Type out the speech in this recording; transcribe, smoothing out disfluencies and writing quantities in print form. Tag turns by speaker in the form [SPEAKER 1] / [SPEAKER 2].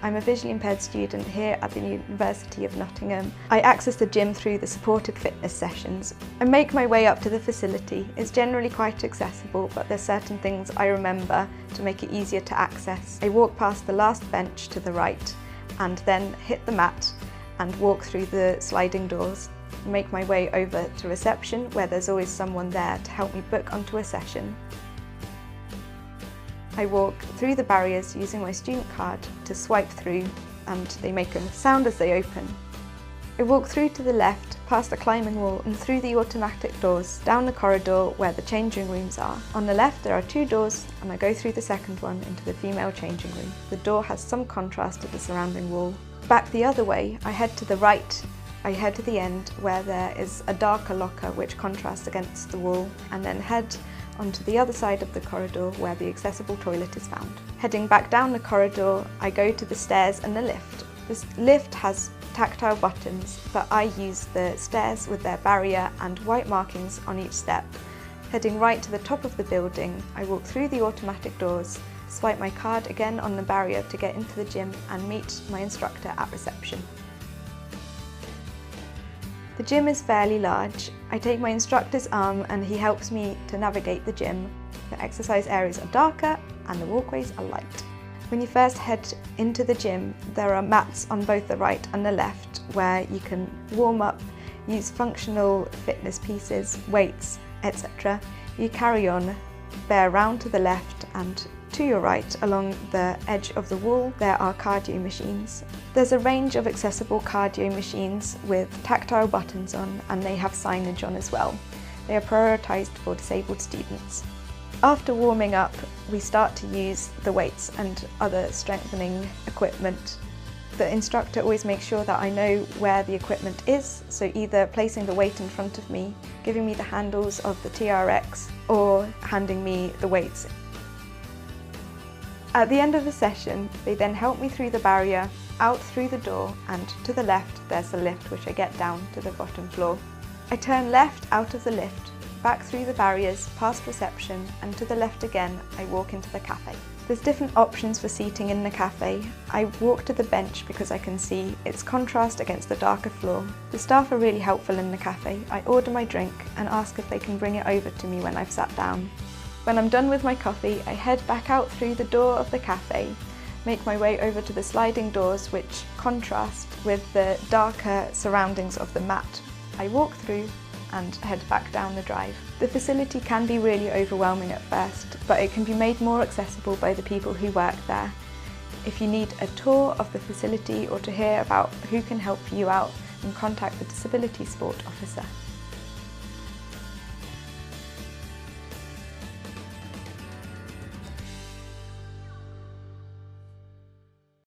[SPEAKER 1] I'm a visually impaired student here at the University of Nottingham. I access the gym through the supported fitness sessions. I make my way up to the facility. It's generally quite accessible, but there's certain things I remember to make it easier to access. I walk past the last bench to the right and then hit the mat and walk through the sliding doors. Make my way over to reception, where there's always someone there to help me book onto a session. I walk through the barriers using my student card to swipe through, and they make a sound as they open. I walk through to the left, past the climbing wall and through the automatic doors, down the corridor where the changing rooms are. On the left there are 2 doors, and I go through the second one into the female changing room. The door has some contrast to the surrounding wall. Back the other way, I head to the right. I head to the end where there is a darker locker which contrasts against the wall, and then head onto the other side of the corridor where the accessible toilet is found. Heading back down the corridor, I go to the stairs and the lift. This lift has tactile buttons, but I use the stairs with their barrier and white markings on each step. Heading right to the top of the building, I walk through the automatic doors, swipe my card again on the barrier to get into the gym, and meet my instructor at reception. The gym is fairly large. I take my instructor's arm and he helps me to navigate the gym. The exercise areas are darker and the walkways are light. When you first head into the gym, there are mats on both the right and the left where you can warm up, use functional fitness pieces, weights, etc. You carry on, bear round to the left, and to your right, along the edge of the wall, there are cardio machines. There's a range of accessible cardio machines with tactile buttons on, and they have signage on as well. They are prioritised for disabled students. After warming up, we start to use the weights and other strengthening equipment. The instructor always makes sure that I know where the equipment is, so either placing the weight in front of me, giving me the handles of the TRX, or handing me the weights. At the end of the session, they then help me through the barrier, out through the door, and to the left there's a lift which I get down to the bottom floor. I turn left out of the lift, back through the barriers, past reception, and to the left again I walk into the cafe. There's different options for seating in the cafe. I walk to the bench because I can see its contrast against the darker floor. The staff are really helpful in the cafe. I order my drink and ask if they can bring it over to me when I've sat down. When I'm done with my coffee, I head back out through the door of the cafe, make my way over to the sliding doors which contrast with the darker surroundings of the mat. I walk through and head back down the drive. The facility can be really overwhelming at first, but it can be made more accessible by the people who work there. If you need a tour of the facility or to hear about who can help you out, then contact the Disability Sport Officer.